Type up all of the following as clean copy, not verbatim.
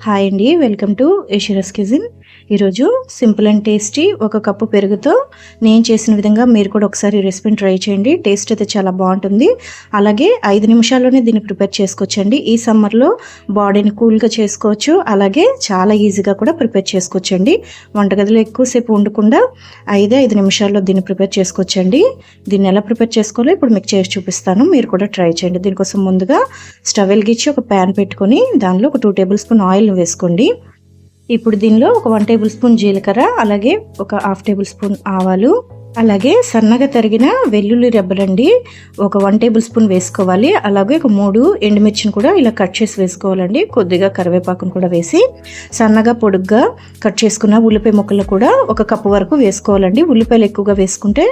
Hi అండి, welcome to యషిరాస్ kitchen. ఈరోజు simple and tasty ఒక కప్పు పెరుగుతో నేను చేసిన విధంగా మీరు కూడా ఒకసారి రెసిపీని ట్రై చేయండి. టేస్ట్ అయితే చాలా బాగుంటుంది. అలాగే 5 నిమిషాల్లోనే దీన్ని ప్రిపేర్ చేసుకోవచ్చండి. ఈ సమ్మర్లో బాడీని కూల్గా చేసుకోవచ్చు. అలాగే చాలా ఈజీగా కూడా ప్రిపేర్ చేసుకోవచ్చండి. వంటగదిలో ఎక్కువసేపు ఉండకుండా 5 నిమిషాల్లో దీన్ని ప్రిపేర్ చేసుకోవచ్చండి. దీన్ని ఎలా ప్రిపేర్ చేసుకోవాలో ఇప్పుడు మీకు చేసి చూపిస్తాను. మీరు కూడా ట్రై చేయండి. దీనికోసం ముందుగా స్టవ్ వెలిగించి ఒక ప్యాన్ పెట్టుకొని దానిలో ఒక 2 టేబుల్ స్పూన్ ఆయిల్ వేసుకోండి. ఇప్పుడు దీనిలో ఒక 1 టేబుల్ స్పూన్ జీలకర్ర, అలాగే ఒక 1/2 టేబుల్ స్పూన్ ఆవాలు, అలాగే సన్నగా తరిగిన వెల్లుల్లి రెబ్బలండి ఒక 1 టేబుల్ స్పూన్ వేసుకోవాలి. అలాగే ఒక 3 ఎండుమిర్చిని కూడా ఇలా కట్ చేసి వేసుకోవాలండి. కొద్దిగా కరివేపాకును కూడా వేసి సన్నగా పొడుగ్గా కట్ చేసుకున్న ఉల్లిపాయ ముక్కలు కూడా 1 కప్పు వరకు వేసుకోవాలండి. ఉల్లిపాయలు ఎక్కువగా వేసుకుంటే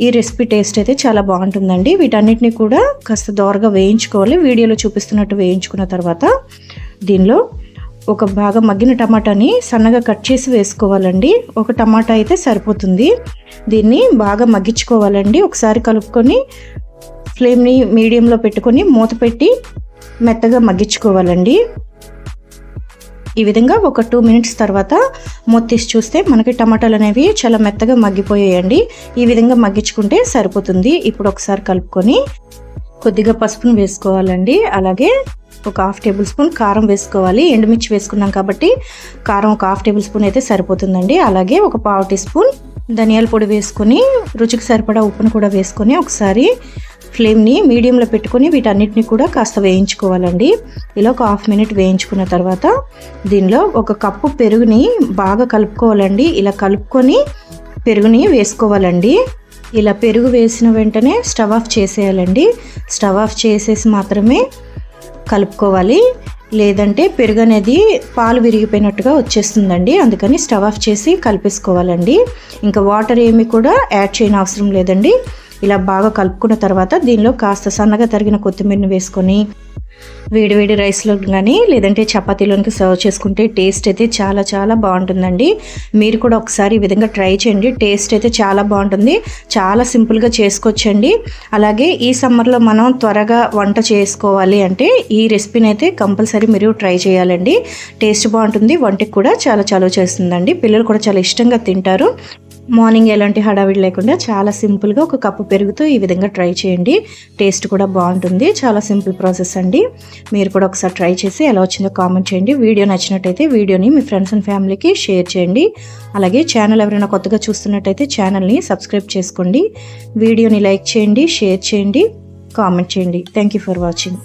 ఈ రెసిపీ టేస్ట్ అయితే చాలా బాగుంటుందండి. వీటన్నిటిని కూడా కాస్త దోరగా వేయించుకోవాలి. వీడియోలో చూపిస్తున్నట్టు వేయించుకున్న తర్వాత దీనిలో ఒక బాగా మగ్గిన టమాటాని సన్నగా కట్ చేసి వేసుకోవాలండి. ఒక టమాటా అయితే సరిపోతుంది. దీన్ని బాగా మగ్గించుకోవాలండి. ఒకసారి కలుపుకొని ఫ్లేమ్ని మీడియంలో పెట్టుకొని మూత పెట్టి మెత్తగా మగ్గించుకోవాలండి. ఈ విధంగా ఒక 2 మినిట్స్ తర్వాత మూత తీసి చూస్తే మనకి టమాటాలు అనేవి చాలా మెత్తగా మగ్గిపోయాయండి. ఈ విధంగా మగ్గించుకుంటే సరిపోతుంది. ఇప్పుడు ఒకసారి కలుపుకొని కొద్దిగా పసుపును వేసుకోవాలండి. అలాగే ఒక 1/2 టేబుల్ స్పూన్ కారం వేసుకోవాలి. ఎండుమిర్చి వేసుకున్నాం కాబట్టి కారం ఒక 1/2 టేబుల్ స్పూన్ అయితే సరిపోతుందండి. అలాగే ఒక 1/2 టీ స్పూన్ ధనియాల పొడి వేసుకొని రుచికి సరిపడా ఉప్పును కూడా వేసుకొని ఒకసారి ఫ్లేమ్ని మీడియంలో పెట్టుకొని వీటన్నిటిని కూడా కాస్త వేయించుకోవాలండి. ఇలా ఒక 1/2 మినిట్ వేయించుకున్న తర్వాత దీనిలో 1 కప్పు పెరుగుని బాగా కలుపుకోవాలండి. ఇలా కలుపుకొని పెరుగుని వేసుకోవాలండి. ఇలా పెరుగు వేసిన వెంటనే స్టవ్ ఆఫ్ చేసేయాలండి. స్టవ్ ఆఫ్ చేసేసి మాత్రమే కలుపుకోవాలి. లేదంటే పెరుగు అనేది పాలు విరిగిపోయినట్టుగా వచ్చేస్తుందండి. అందుకని స్టవ్ ఆఫ్ చేసి కలిపేసుకోవాలండి. ఇంకా వాటర్ ఏమి కూడా యాడ్ చేయని అవసరం లేదండి. ఇలా బాగా కలుపుకున్న తర్వాత దీనిలో కాస్త సన్నగా తరిగిన కొత్తిమీరని వేసుకొని వేడివేడి రైస్లో కానీ లేదంటే చపాతీలోనికి సర్వ్ చేసుకుంటే టేస్ట్ అయితే చాలా చాలా బాగుంటుందండి. మీరు కూడా ఒకసారి ఈ విధంగా ట్రై చేయండి. టేస్ట్ అయితే చాలా బాగుంటుంది. చాలా సింపుల్గా చేసుకోవచ్చండి. అలాగే ఈ సమ్మర్లో మనం త్వరగా వంట చేసుకోవాలి అంటే ఈ రెసిపీని అయితే కంపల్సరీ మీరు ట్రై చేయాలండి. టేస్ట్ బాగుంటుంది. వంటకి కూడా చాలా చలువ చేస్తుందండి. పిల్లలు కూడా చాలా ఇష్టంగా తింటారు. మార్నింగ్ ఎలాంటి హడావిడి లేకుండా చాలా సింపుల్గా 1 కప్పు పెరుగుతో ఈ విధంగా ట్రై చేయండి. టేస్ట్ కూడా బాగుంటుంది. చాలా సింపుల్ ప్రాసెస్ అండి. మీరు కూడా ఒకసారి ట్రై చేసి ఎలా వచ్చిందో కామెంట్ చేయండి. వీడియో నచ్చినట్టయితే వీడియోని మీ ఫ్రెండ్స్ అండ్ ఫ్యామిలీకి షేర్ చేయండి. అలాగే ఛానల్ ఎవరైనా కొత్తగా చూస్తున్నట్టయితే ఛానల్ని సబ్స్క్రైబ్ చేసుకోండి. వీడియోని లైక్ చేయండి, షేర్ చేయండి, కామెంట్ చేయండి. Thank you for watching.